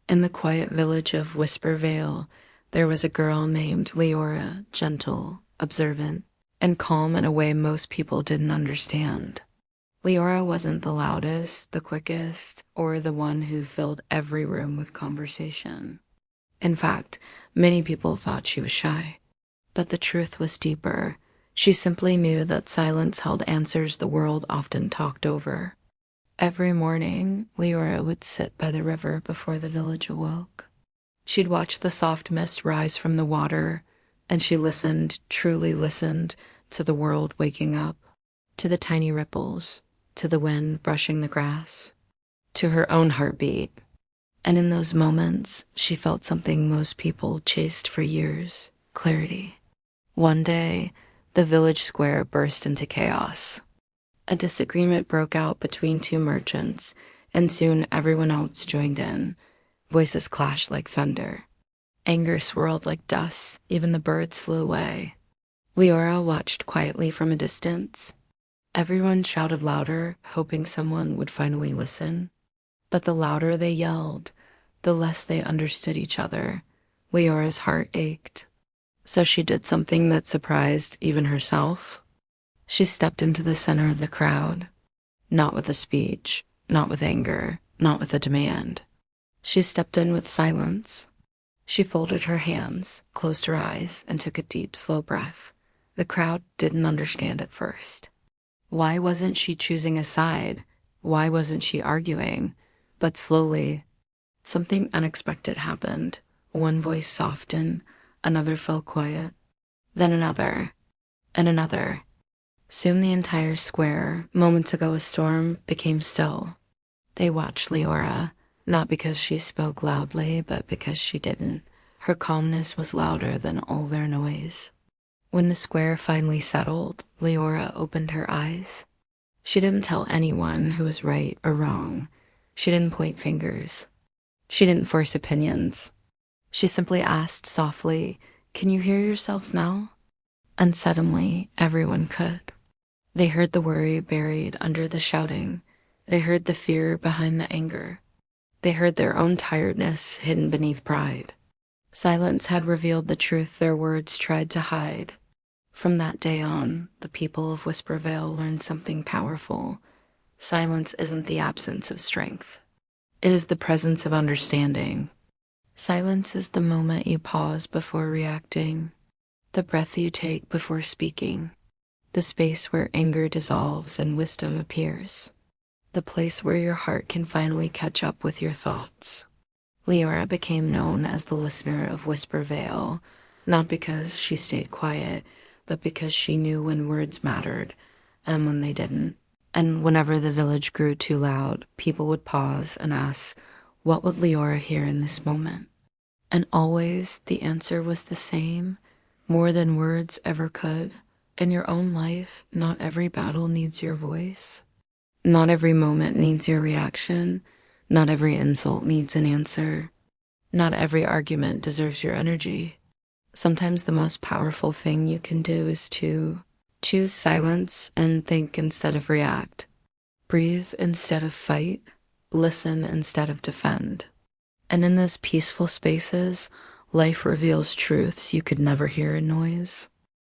In the quiet village of WhisperVale, there was a girl named Liora, gentle, observant, and calm in a way most people didn't understand. Liora wasn't the loudest, the quickest, or the one who filled every room with conversation. In fact, many people thought she was shy. But the truth was deeper. She simply knew that silence held answers the world often talked over. Every morning, Liora would sit by the river before the village awoke. She'd watch the soft mist rise from the water, and she listened, truly listened, to the world waking up, to the tiny ripples, to the wind brushing the grass, to her own heartbeat. And in those moments, she felt something most people chased for years: clarity. One day, the village square burst into chaos. A disagreement broke out between two merchants, and soon everyone else joined in. Voices clashed like thunder. Anger swirled like dust. Even the birds flew away. Liora watched quietly from a distance. Everyone shouted louder, hoping someone would finally listen. But the louder they yelled, the less they understood each other. Leora's heart ached. So she did something that surprised even herself. She stepped into the center of the crowd, not with a speech, not with anger, not with a demand. She stepped in with silence. She folded her hands, closed her eyes, and took a deep, slow breath. The crowd didn't understand at first. Why wasn't she choosing a side? Why wasn't she arguing? But slowly, something unexpected happened. One voice softened, another fell quiet, then another, and another. Soon the entire square, moments ago a storm, became still. They watched Liora, not because she spoke loudly, but because she didn't. Her calmness was louder than all their noise. When the square finally settled, Liora opened her eyes. She didn't tell anyone who was right or wrong. She didn't point fingers. She didn't force opinions. She simply asked softly, "Can you hear yourselves now?" And suddenly, everyone could. They heard the worry buried under the shouting. They heard the fear behind the anger. They heard their own tiredness hidden beneath pride. Silence had revealed the truth their words tried to hide. From that day on, the people of WhisperVale learned something powerful. Silence isn't the absence of strength. It is the presence of understanding. Silence is the moment you pause before reacting, the breath you take before speaking, the space where anger dissolves and wisdom appears, the place where your heart can finally catch up with your thoughts. Liora became known as the listener of WhisperVale, not because she stayed quiet, but because she knew when words mattered and when they didn't. And whenever the village grew too loud, people would pause and ask, what would Liora hear in this moment? And always the answer was the same: more than words ever could. In your own life, not every battle needs your voice. Not every moment needs your reaction. Not every insult needs an answer. Not every argument deserves your energy. Sometimes the most powerful thing you can do is to choose silence and think instead of react. Breathe instead of fight. Listen instead of defend. And in those peaceful spaces, life reveals truths you could never hear in noise.